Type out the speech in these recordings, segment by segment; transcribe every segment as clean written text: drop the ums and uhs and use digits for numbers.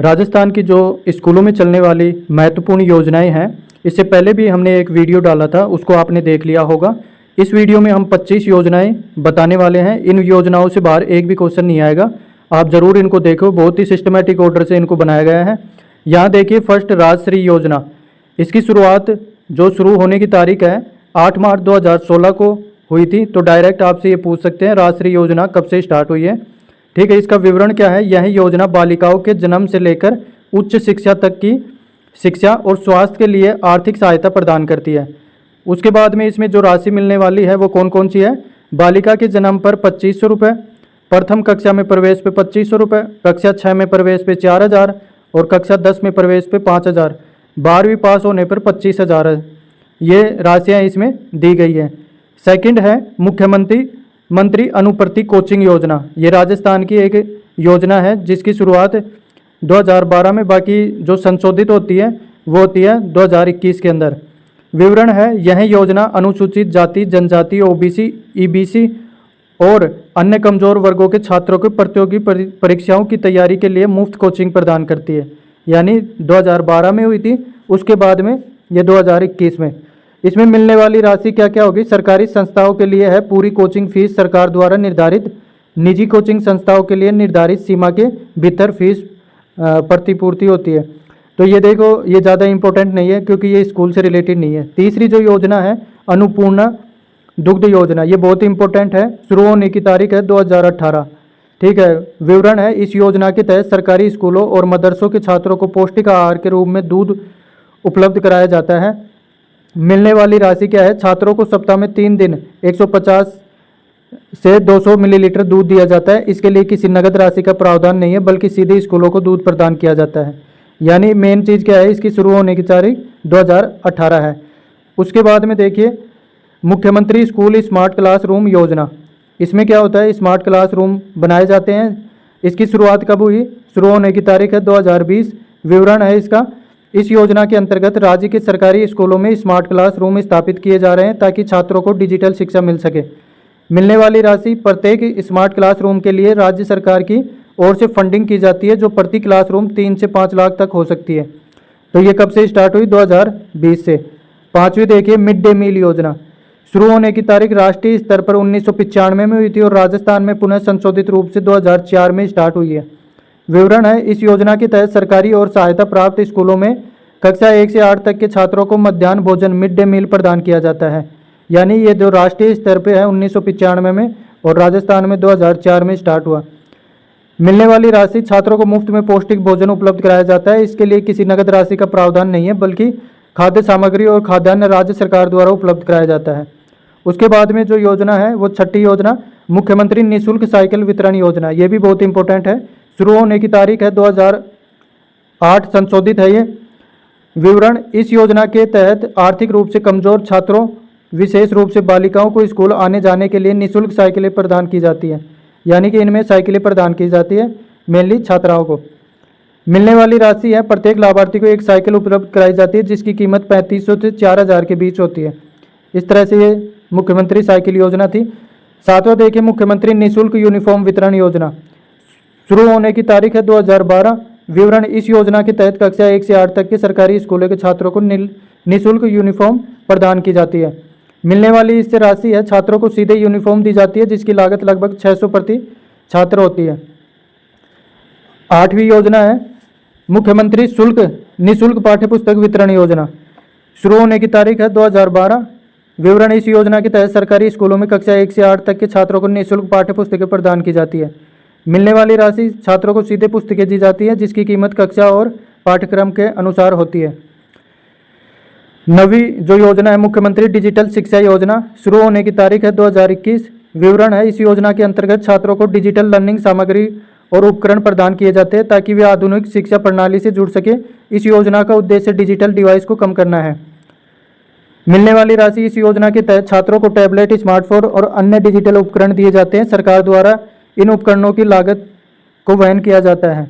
राजस्थान की जो स्कूलों में चलने वाली महत्वपूर्ण योजनाएं हैं, इससे पहले भी हमने एक वीडियो डाला था, उसको आपने देख लिया होगा। इस वीडियो में हम 25 योजनाएं बताने वाले हैं। इन योजनाओं से बाहर एक भी क्वेश्चन नहीं आएगा, आप ज़रूर इनको देखो। बहुत ही सिस्टमेटिक ऑर्डर से इनको बनाया गया है। यहाँ देखिए, फर्स्ट राजश्री योजना, इसकी शुरुआत जो शुरू होने की तारीख है 8 मार्च 2016 को हुई थी। तो डायरेक्ट आपसे ये पूछ सकते हैं राजश्री योजना कब से स्टार्ट हुई है। ठीक है, इसका विवरण क्या है। यह योजना बालिकाओं के जन्म से लेकर उच्च शिक्षा तक की शिक्षा और स्वास्थ्य के लिए आर्थिक सहायता प्रदान करती है। उसके बाद में इसमें जो राशि मिलने वाली है वो कौन कौन सी है। बालिका के जन्म पर 2500 रुपये, प्रथम कक्षा में प्रवेश पे 2500 रुपये, कक्षा 6 में प्रवेश पे 4000 और कक्षा 10 में प्रवेश पे 5000, 12वीं पास होने पर 25,000 ये राशियाँ इसमें दी गई है। सेकंड है मुख्यमंत्री अनुप्रति कोचिंग योजना। ये राजस्थान की एक योजना है जिसकी शुरुआत 2012 में, बाकी जो संशोधित होती है वो होती है 2021 के अंदर। विवरण है, यह योजना अनुसूचित जाति जनजाति ओबीसी ईबीसी और अन्य कमजोर वर्गों के छात्रों को प्रतियोगी परीक्षाओं की तैयारी के लिए मुफ्त कोचिंग प्रदान करती है। यानी 2012 में हुई थी, उसके बाद में ये 2021 में। इसमें मिलने वाली राशि क्या क्या होगी। सरकारी संस्थाओं के लिए है पूरी कोचिंग फीस सरकार द्वारा निर्धारित, निजी कोचिंग संस्थाओं के लिए निर्धारित सीमा के भीतर फीस प्रतिपूर्ति होती है। तो ये देखो, ये ज़्यादा इंपॉर्टेंट नहीं है क्योंकि ये स्कूल से रिलेटेड नहीं है। तीसरी जो योजना है अन्नपूर्णा दुग्ध योजना, ये बहुत इंपॉर्टेंट है। शुरू होने की तारीख है 2018। ठीक है, विवरण है, इस योजना के तहत सरकारी स्कूलों और मदरसों के छात्रों को पौष्टिक आहार के रूप में दूध उपलब्ध कराया जाता है। मिलने वाली राशि क्या है। छात्रों को सप्ताह में 3 दिन 150 से 200 मिलीलीटर दूध दिया जाता है। इसके लिए किसी नगद राशि का प्रावधान नहीं है, बल्कि सीधे स्कूलों को दूध प्रदान किया जाता है। यानी मेन चीज़ क्या है, इसकी शुरू होने की तारीख 2018 है। उसके बाद में देखिए, मुख्यमंत्री स्कूल स्मार्ट क्लासरूम योजना। इसमें क्या होता है, स्मार्ट क्लासरूम बनाए जाते हैं। इसकी शुरुआत कब हुई, शुरू होने की तारीख है 2020। विवरण है इसका, इस योजना के अंतर्गत राज्य के सरकारी स्कूलों में स्मार्ट क्लासरूम स्थापित किए जा रहे हैं ताकि छात्रों को डिजिटल शिक्षा मिल सके। मिलने वाली राशि, प्रत्येक स्मार्ट क्लासरूम के लिए राज्य सरकार की ओर से फंडिंग की जाती है, जो प्रति क्लासरूम 3 से 5 लाख तक हो सकती है। तो ये कब से स्टार्ट हुई, 2020 से। पाँचवीं देखिए, मिड डे मील योजना। शुरू होने की तारीख राष्ट्रीय स्तर पर 1995 में हुई थी और राजस्थान में पुनः संशोधित रूप से 2004 में स्टार्ट हुई है। विवरण है, इस योजना के तहत सरकारी और सहायता प्राप्त स्कूलों में कक्षा 1 से 8 तक के छात्रों को मध्याह्न भोजन मिड डे मील प्रदान किया जाता है। यानी ये जो राष्ट्रीय स्तर पे है 1995 में और राजस्थान में 2004 में स्टार्ट हुआ। मिलने वाली राशि, छात्रों को मुफ्त में पौष्टिक भोजन उपलब्ध कराया जाता है। इसके लिए किसी नगद राशि का प्रावधान नहीं है, बल्कि खाद्य सामग्री और खाद्यान्न राज्य सरकार द्वारा उपलब्ध कराया जाता है। उसके बाद में जो योजना है वो छठी योजना, मुख्यमंत्री निःशुल्क साइकिल वितरण योजना। ये भी बहुत इंपॉर्टेंट है। शुरू होने की तारीख है 2008, संशोधित है ये। विवरण, इस योजना के तहत आर्थिक रूप से कमजोर छात्रों, विशेष रूप से बालिकाओं को स्कूल आने जाने के लिए निःशुल्क साइकिलें प्रदान की जाती हैं। यानी कि इनमें साइकिलें प्रदान की जाती है मेनली छात्राओं को। मिलने वाली राशि है, प्रत्येक लाभार्थी को एक साइकिल उपलब्ध कराई जाती है जिसकी कीमत 3500 से 4000 के बीच होती है। इस तरह से ये मुख्यमंत्री साइकिल योजना थी। सातवां देखिए, मुख्यमंत्री निःशुल्क यूनिफॉर्म वितरण योजना। शुरू होने की तारीख है 2012। विवरण, इस योजना के तहत कक्षा 1 से 8 तक के सरकारी स्कूलों के छात्रों को निःशुल्क यूनिफॉर्म प्रदान की जाती है। मिलने वाली इससे राशि है, छात्रों को सीधे यूनिफॉर्म दी जाती है जिसकी लागत लगभग 600 प्रति छात्र होती है। आठवीं योजना है, मुख्यमंत्री निःशुल्क पाठ्य पुस्तक वितरण योजना। शुरू होने की तारीख है 2012। विवरण, इस योजना के तहत सरकारी स्कूलों में कक्षा 1 से 8 तक के छात्रों को निःशुल्क पाठ्य पुस्तकें प्रदान की जाती है। मिलने वाली राशि, छात्रों को सीधे पुस्तकें दी जाती है जिसकी कीमत कक्षा और पाठ्यक्रम के अनुसार होती है। नवी जो योजना है, मुख्यमंत्री डिजिटल शिक्षा योजना। शुरू होने की तारीख है 2021। विवरण है, इस योजना के अंतर्गत छात्रों को डिजिटल लर्निंग सामग्री और उपकरण प्रदान किए जाते हैं ताकि वे आधुनिक शिक्षा प्रणाली से जुड़ सके। इस योजना का उद्देश्य डिजिटल डिवाइस को कम करना है। मिलने वाली राशि, इस योजना के तहत छात्रों को टैबलेट, स्मार्टफोन और अन्य डिजिटल उपकरण दिए जाते हैं। सरकार द्वारा इन उपकरणों की लागत को वहन किया जाता है।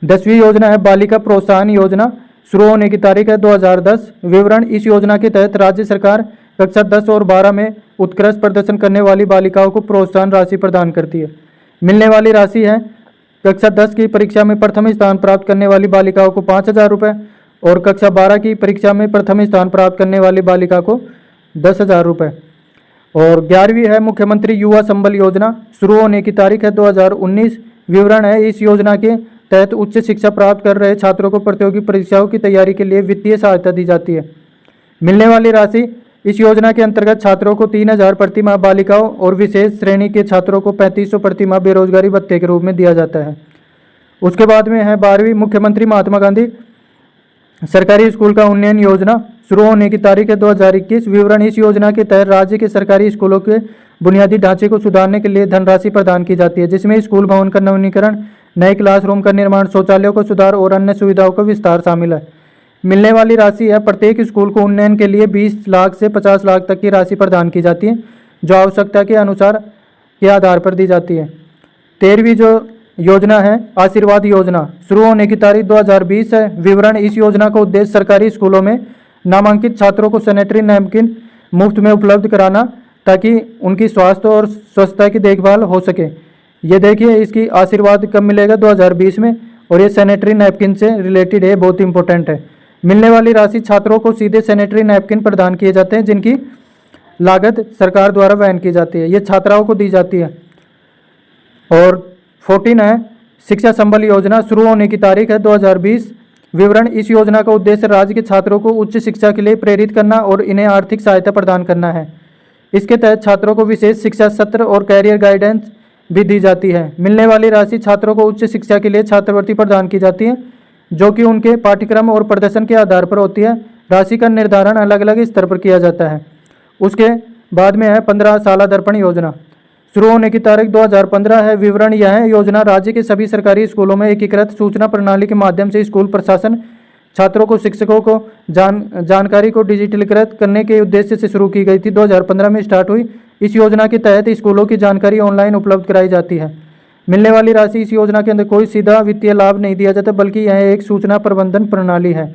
10वीं योजना है, बालिका प्रोत्साहन योजना। शुरू होने की तारीख है 2010। विवरण, इस योजना के तहत राज्य सरकार कक्षा 10 और 12 में उत्कृष्ट प्रदर्शन करने वाली बालिकाओं को प्रोत्साहन राशि प्रदान करती है। मिलने वाली राशि है कक्षा 10 की परीक्षा में प्रथम स्थान प्राप्त करने वाली बालिकाओं को 5,000 रुपये और कक्षा 12 की परीक्षा में प्रथम स्थान प्राप्त करने वाली बालिका को 10,000 रुपये। और 11वीं है मुख्यमंत्री युवा संबल योजना, शुरू होने की तारीख है 2019। विवरण है, इस योजना के तहत उच्च शिक्षा प्राप्त कर रहे छात्रों को प्रतियोगी परीक्षाओं की तैयारी के लिए वित्तीय सहायता दी जाती है। मिलने वाली राशि, इस योजना के अंतर्गत छात्रों को 3,000 प्रति माह, बालिकाओं और विशेष श्रेणी के छात्रों को 3,500 प्रति माह बेरोजगारी भत्ते के रूप में दिया जाता है। उसके बाद में है 12वीं मुख्यमंत्री महात्मा गांधी सरकारी स्कूल का उन्नयन योजना, शुरू होने की तारीख है 2021। विवरण, इस योजना के तहत राज्य के सरकारी स्कूलों के बुनियादी ढांचे को सुधारने के लिए धनराशि प्रदान की जाती है, जिसमें स्कूल भवन का नवीनीकरण, नए क्लासरूम का निर्माण, शौचालयों का सुधार और अन्य सुविधाओं का विस्तार शामिल है। मिलने वाली राशि है, प्रत्येक स्कूल को उन्नयन के लिए 20 लाख से 50 लाख तक की राशि प्रदान की जाती है, जो आवश्यकता के अनुसार के आधार पर दी जाती है। 13वीं जो योजना है आशीर्वाद योजना, शुरू होने की तारीख 2020 है। विवरण, इस योजना का उद्देश्य सरकारी स्कूलों में नामांकित छात्रों को सैनिटरी नैपकिन मुफ्त में उपलब्ध कराना, ताकि उनकी स्वास्थ्य और स्वच्छता की देखभाल हो सके। ये देखिए, इसकी आशीर्वाद कब मिलेगा, 2020 में, और ये सैनिटरी नैपकिन से रिलेटेड है, बहुत इंपॉर्टेंट है। मिलने वाली राशि, छात्रों को सीधे सैनिटरी नैपकिन प्रदान किए जाते हैं, जिनकी लागत सरकार द्वारा वहन की जाती है, ये छात्राओं को दी जाती है। और 14 है शिक्षा संबल योजना, शुरू होने की तारीख है 2020। विवरण, इस योजना का उद्देश्य राज्य के छात्रों को उच्च शिक्षा के लिए प्रेरित करना और इन्हें आर्थिक सहायता प्रदान करना है। इसके तहत छात्रों को विशेष शिक्षा सत्र और कैरियर गाइडेंस भी दी जाती है। मिलने वाली राशि, छात्रों को उच्च शिक्षा के लिए छात्रवृत्ति प्रदान की जाती है, जो कि उनके पाठ्यक्रम और प्रदर्शन के आधार पर होती है। राशि का निर्धारण अलग अलग स्तर पर किया जाता है। उसके बाद में है 15 साल दर्पण योजना, शुरू होने की तारीख 2015 है। विवरण, यह योजना राज्य के सभी सरकारी स्कूलों में एकीकृत सूचना प्रणाली के माध्यम से स्कूल प्रशासन, छात्रों को, शिक्षकों को जानकारी को डिजिटलीकृत करने के उद्देश्य से शुरू की गई थी। 2015 में स्टार्ट हुई। इस योजना के तहत स्कूलों की जानकारी ऑनलाइन उपलब्ध कराई जाती है। मिलने वाली राशि, इस योजना के अंदर कोई सीधा वित्तीय लाभ नहीं दिया जाता, बल्कि यह एक सूचना प्रबंधन प्रणाली है।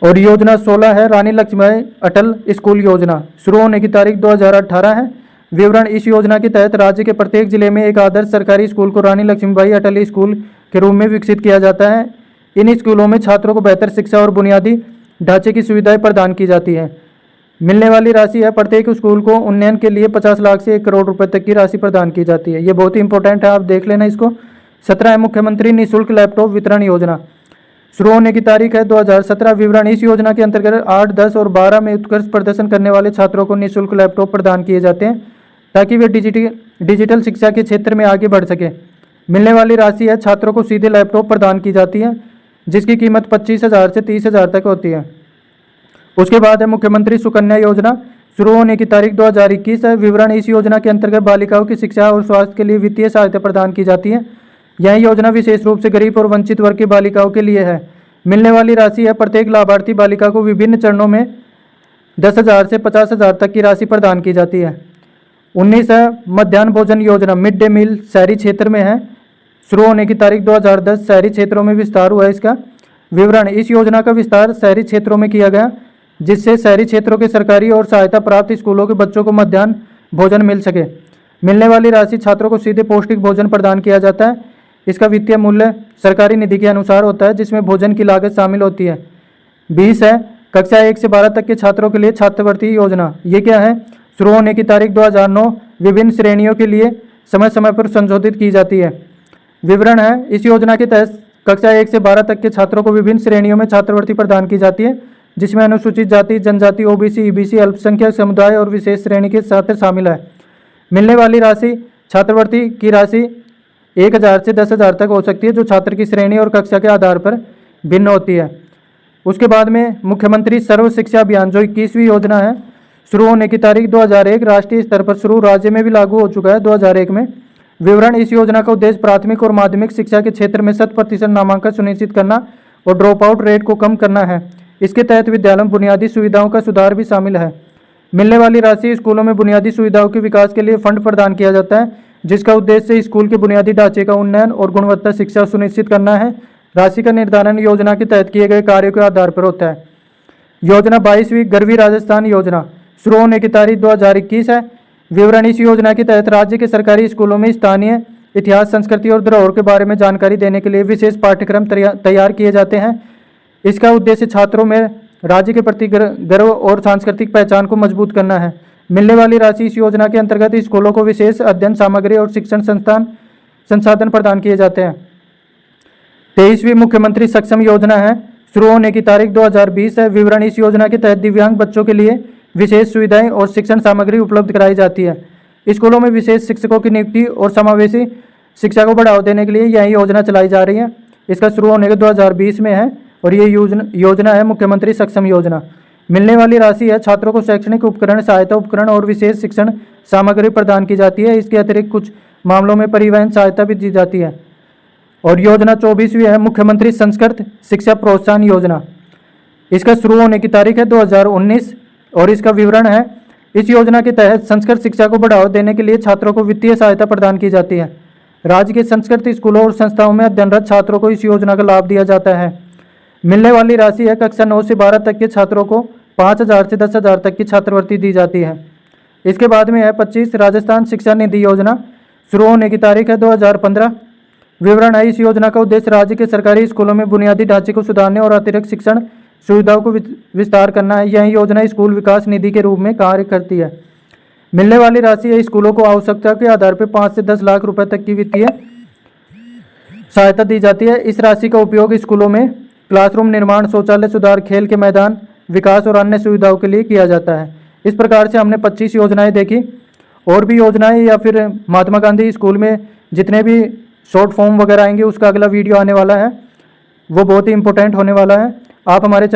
और योजना 16 है रानी लक्ष्मीबाई अटल स्कूल योजना, शुरू होने की तारीख 2018 है। विवरण, इस योजना के तहत राज्य के प्रत्येक जिले में एक आदर्श सरकारी स्कूल को रानी लक्ष्मीबाई अटल स्कूल के रूप में विकसित किया जाता है। इन स्कूलों में छात्रों को बेहतर शिक्षा और बुनियादी ढांचे की सुविधाएं प्रदान की जाती है। मिलने वाली राशि है, प्रत्येक स्कूल को उन्नयन के लिए 50 लाख से 1 करोड़ रुपए तक की राशि प्रदान की जाती है। ये बहुत ही इंपॉर्टेंट है, आप देख लेना इसको। 17 है मुख्यमंत्री निःशुल्क लैपटॉप वितरण योजना, शुरू होने की तारीख है 2017। विवरण, इस योजना के अंतर्गत 8, 10 और 12 में उत्कृष्ट प्रदर्शन करने वाले छात्रों को निःशुल्क लैपटॉप प्रदान किए जाते हैं, ताकि वे डिजिटल शिक्षा के क्षेत्र में आगे बढ़ सके। मिलने वाली राशि है, छात्रों को सीधे लैपटॉप प्रदान की जाती है, जिसकी कीमत 25,000 से 30,000 तक होती है। उसके बाद है मुख्यमंत्री सुकन्या योजना, शुरू होने की तारीख 2021 है। विवरण, इस योजना के अंतर्गत बालिकाओं की शिक्षा और स्वास्थ्य के लिए वित्तीय सहायता प्रदान की जाती है। यह योजना विशेष रूप से गरीब और वंचित वर्ग की बालिकाओं के लिए है। मिलने वाली राशि है, प्रत्येक लाभार्थी बालिका को विभिन्न चरणों में 10,000 से 50,000 तक की राशि प्रदान की जाती है। 19 है मध्याह्न भोजन योजना, मिड डे मील शहरी क्षेत्र में है, शुरू होने की तारीख 2010। शहरी क्षेत्रों में विस्तार हुआ है इसका। विवरण, इस योजना का विस्तार शहरी क्षेत्रों में किया गया, जिससे शहरी क्षेत्रों के सरकारी और सहायता प्राप्त स्कूलों के बच्चों को मध्याह्न भोजन मिल सके। मिलने वाली राशि, छात्रों को सीधे पौष्टिक भोजन प्रदान किया जाता है। इसका वित्तीय मूल्य सरकारी निधि के अनुसार होता है, जिसमें भोजन की लागत शामिल होती है। 20 है कक्षा 1 से 12 तक के छात्रों के लिए छात्रवृत्ति योजना, ये क्या है, शुरू होने की तारीख 2009। विभिन्न श्रेणियों के लिए समय समय पर संशोधित की जाती है। विवरण है, इस योजना के तहत कक्षा 1 से 12 तक के छात्रों को विभिन्न श्रेणियों में छात्रवृत्ति प्रदान की जाती है, जिसमें अनुसूचित जाति, जनजाति, ओबीसी, ईबीसी, अल्पसंख्यक समुदाय और विशेष श्रेणी के छात्र शामिल है। मिलने वाली राशि, छात्रवृत्ति की राशि 1,000 से 10,000 तक हो सकती है, जो छात्र की श्रेणी और कक्षा के आधार पर भिन्न होती है। उसके बाद में मुख्यमंत्री सर्व शिक्षा अभियान, जो 21वीं योजना है, शुरू होने की तारीख 2001, राष्ट्रीय स्तर पर शुरू, राज्य में भी लागू हो चुका है 2001 में। विवरण, इस योजना का उद्देश्य प्राथमिक और माध्यमिक शिक्षा के क्षेत्र में 100% नामांकन सुनिश्चित करना और ड्रॉप आउट रेट को कम करना है। इसके तहत विद्यालयों में बुनियादी सुविधाओं का सुधार भी शामिल है। मिलने वाली राशि, स्कूलों में बुनियादी सुविधाओं के विकास के लिए फंड प्रदान किया जाता है, जिसका उद्देश्य स्कूल के बुनियादी ढांचे का उन्नयन और गुणवत्ता शिक्षा सुनिश्चित करना है। राशि का निर्धारण योजना के तहत किए गए कार्यों के आधार पर होता है। योजना 22वीं गरवी राजस्थान योजना, शुरू होने की तारीख 2021 है। विवरण, इस योजना के तहत राज्य के सरकारी स्कूलों में स्थानीय इतिहास, संस्कृति और धरोहर के बारे में जानकारी देने के लिए विशेष पाठ्यक्रम तैयार किए जाते हैं। इसका उद्देश्य छात्रों में राज्य के प्रति गर्व और सांस्कृतिक पहचान को मजबूत करना है। मिलने वाली राशि इस योजना के अंतर्गत स्कूलों को विशेष अध्ययन सामग्री और शिक्षण संसाधन प्रदान किए जाते हैं। 23वीं मुख्यमंत्री सक्षम योजना है। शुरू होने की तारीख 2020 है। विवरण: इस योजना के तहत दिव्यांग बच्चों के लिए विशेष सुविधाएं और शिक्षण सामग्री उपलब्ध कराई जाती है। स्कूलों में विशेष शिक्षकों की नियुक्ति और समावेशी शिक्षा को बढ़ावा देने के लिए यह योजना चलाई जा रही है। इसका शुरू होने के 2020 में है और ये योजना है मुख्यमंत्री सक्षम योजना। मिलने वाली राशि है छात्रों को शैक्षणिक उपकरण, सहायता उपकरण और विशेष शिक्षण सामग्री प्रदान की जाती है। इसके अतिरिक्त कुछ मामलों में परिवहन सहायता भी दी जाती है। और योजना 24वीं है मुख्यमंत्री संस्कृत शिक्षा प्रोत्साहन योजना। इसका शुरू होने की तारीख है 2019 और इसका विवरण है: इस योजना के तहत संस्कृत शिक्षा को बढ़ावा देने के लिए छात्रों को वित्तीय सहायता प्रदान की जाती है। राज्य के संस्कृत स्कूलों और संस्थाओं में अध्ययनरत छात्रों को इस योजना का लाभ दिया जाता है। मिलने वाली राशि है कक्षा 9 से 12 तक के छात्रों को 5,000 से 10,000 तक की छात्रवृत्ति दी जाती है। इसके बाद में है 25 राजस्थान शिक्षा निधि योजना। शुरू होने की तारीख है 2015। विवरण है: इस योजना का उद्देश्य राज्य के सरकारी स्कूलों में बुनियादी ढांचे को सुधारने और अतिरिक्त शिक्षण सुविधाओं को विस्तार करना है। यह योजना स्कूल विकास निधि के रूप में कार्य करती है। मिलने वाली राशि है स्कूलों को आवश्यकता के आधार पर 5 से 10 लाख रुपए तक की वित्तीय सहायता दी जाती है। इस राशि का उपयोग स्कूलों में क्लासरूम निर्माण, शौचालय सुधार, खेल के मैदान विकास और अन्य सुविधाओं के लिए किया जाता है। इस प्रकार से हमने 25 योजनाएं देखी। और भी योजनाएं या फिर महात्मा गांधी स्कूल में जितने भी शॉर्ट फॉर्म वगैरह आएंगे उसका अगला वीडियो आने वाला है, वो बहुत ही इंपॉर्टेंट होने वाला है। आप हमारे